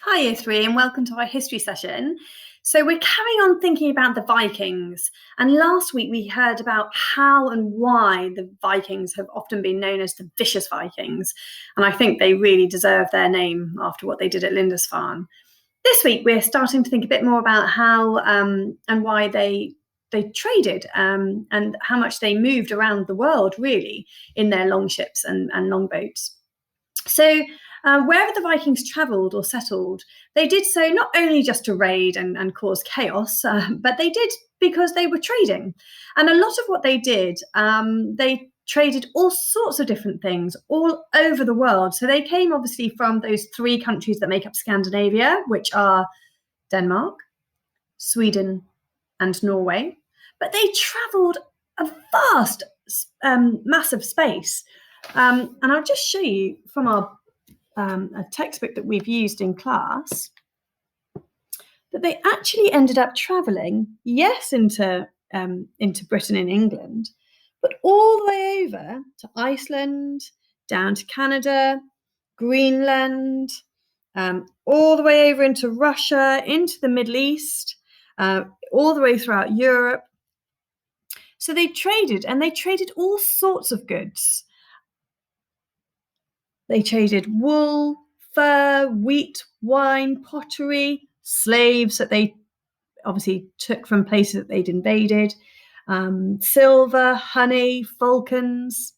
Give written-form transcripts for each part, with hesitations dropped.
Hi, Year 3, and welcome to our history session. So we're carrying on thinking about the Vikings. And last week we heard about how and why the Vikings have often been known as the vicious Vikings. And I think they really deserve their name after what they did at Lindisfarne. This week we're starting to think a bit more about how and why they traded and how much they moved around the world, really, in their longships and longboats. So, wherever the Vikings travelled or settled, they did so not only just to raid and cause chaos, but they did because they were trading. And a lot of what they did, they traded all sorts of different things all over the world. So they came obviously from those three countries that make up Scandinavia, which are Denmark, Sweden, and Norway. But they travelled a vast, massive space. And I'll just show you from our a textbook that we've used in class that they actually ended up travelling, yes, into Britain and England, but all the way over to Iceland, down to Canada, Greenland, all the way over into Russia, into the Middle East, all the way throughout Europe. So they traded, and they traded all sorts of goods. They traded wool, fur, wheat, wine, pottery, slaves that they obviously took from places that they'd invaded, silver, honey, falcons.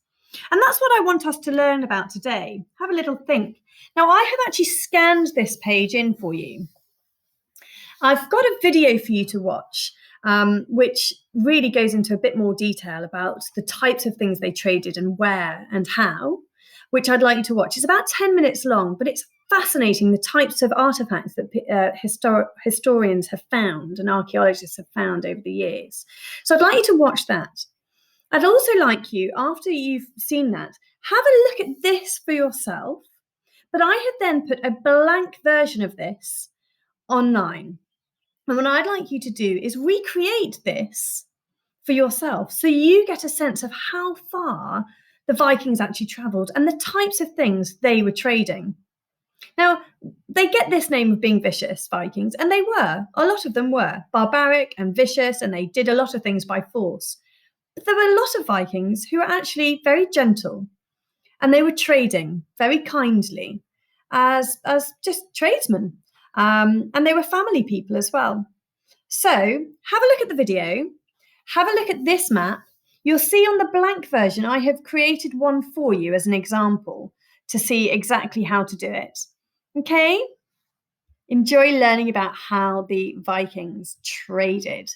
And that's what I want us to learn about today. Have a little think. Now, I have actually scanned this page in for you. I've got a video for you to watch, which really goes into a bit more detail about the types of things they traded and where and how, which I'd like you to watch. It's about 10 minutes long, but it's fascinating, the types of artifacts that historians have found and archaeologists have found over the years. So I'd like you to watch that. I'd also like you, after you've seen that, have a look at this for yourself. But I have then put a blank version of this online. And what I'd like you to do is recreate this for yourself so you get a sense of how far the Vikings actually travelled and the types of things they were trading. Now, they get this name of being vicious Vikings, and they were. A lot of them were barbaric and vicious, and they did a lot of things by force. But there were a lot of Vikings who were actually very gentle, and they were trading very kindly as just tradesmen. And they were family people as well. So have a look at the video. Have a look at this map. You'll see on the blank version, I have created one for you as an example to see exactly how to do it. Okay? Enjoy learning about how the Vikings traded.